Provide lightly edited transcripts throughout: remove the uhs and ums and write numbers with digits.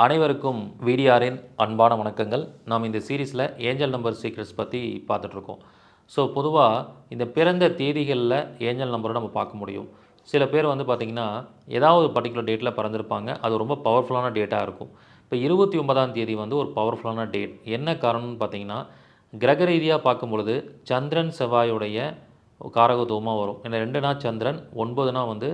அனைவருக்கும் விடிஆரின் அன்பான வணக்கங்கள். நாம் இந்த சீரீஸில் ஏஞ்சல் நம்பர் சீக்ரெட்ஸ் பற்றி பார்த்துட்ருக்கோம். ஸோ பொதுவாக இந்த பிறந்த தேதிகளில் ஏஞ்சல் நம்பரை நம்ம பார்க்க முடியும். சில பேர் வந்து பார்த்திங்கன்னா ஏதாவது பர்டிகுலர் டேட்டில் பிறந்திருப்பாங்க. அது ரொம்ப பவர்ஃபுல்லான டேட்டாக இருக்கும். இப்போ 29ஆம் தேதி வந்து ஒரு பவர்ஃபுல்லான டேட். என்ன காரணம்னு பார்த்திங்கன்னா, கிரக ரீதியாக பார்க்கும் பொழுது சந்திரன் செவ்வாயுடைய காரகத்துவமாக வரும். ஏன்னா 2னா சந்திரன், 9னா வந்து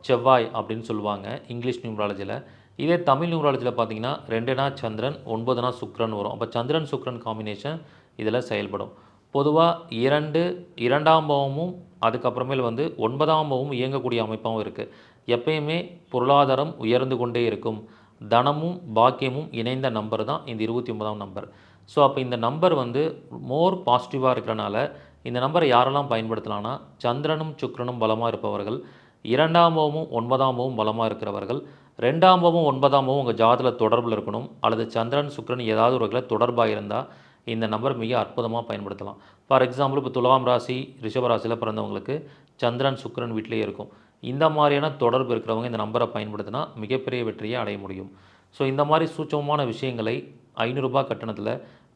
செவ்வாய் அப்படின்னு சொல்லுவாங்க இங்கிலீஷ் நியூமராலஜியில். இதே தமிழ் நியூமராலஜியில் பார்த்தீங்கன்னா 2னா சந்திரன், 9னா சுக்கிரன் வரும். அப்போ சந்திரன் சுக்கிரன் காம்பினேஷன் இதில் செயல்படும். பொதுவாக 2ஆம் பாவமும் அதுக்கப்புறமேல் வந்து 9ஆம் பாவமும் இயங்கக்கூடிய அமைப்பாகவும் இருக்குது. எப்பயுமே பொருளாதாரம் உயர்ந்து கொண்டே இருக்கும். தனமும் பாக்கியமும் இணைந்த நம்பர் தான் இந்த 29ஆம் நம்பர். ஸோ அப்போ இந்த நம்பர் வந்து மோர் பாசிட்டிவாக இருக்கிறனால இந்த நம்பரை யாரெல்லாம் பயன்படுத்தலாம்னா, சந்திரனும் சுக்கிரனும் பலமாக இருப்பவர்கள், 2ஆம் பாவமும் 9ஆம் பாவமும் பலமாக இருக்கிறவர்கள், 2ஆம் பாவமும் 9ஆம் பாவமும் உங்கள் ஜாதகத்தில் தொடர்பில் இருக்கணும், அல்லது சந்திரன் சுக்கிரன் ஏதாவது ஒரு வகையில் தொடர்பாக இருந்தால் இந்த நம்பர் மிக அற்புதமாக பயன்படுத்தலாம். ஃபார் எக்ஸாம்பிள் இப்போ துலாம் ராசி, ரிஷப ராசியில் பிறந்தவங்களுக்கு சந்திரன் சுக்கிரன் வீட்டிலேயே இருக்கும். இந்த மாதிரியான தொடர்பு இருக்கிறவங்க இந்த நம்பரை பயன்படுத்தினா மிகப்பெரிய வெற்றியை அடைய முடியும். ஸோ இந்த மாதிரி சூட்சமமான விஷயங்களை ரூ. 500 கட்டணத்தில்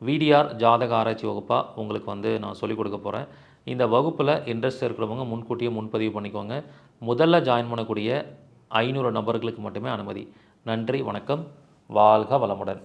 விடிஆர் ஜாதக ஆராய்ச்சி வகுப்பாக உங்களுக்கு வந்து நான் சொல்லிக் கொடுக்க போகிறேன். இந்த வகுப்பில் இன்ட்ரெஸ்ட் இருக்கிறவங்க முன்கூட்டியே முன்பதிவு பண்ணிக்கோங்க. முதல்ல ஜாயின் பண்ணக்கூடிய 500 நபர்களுக்கு மட்டுமே அனுமதி. நன்றி, வணக்கம். வாழ்க வளமுடன்.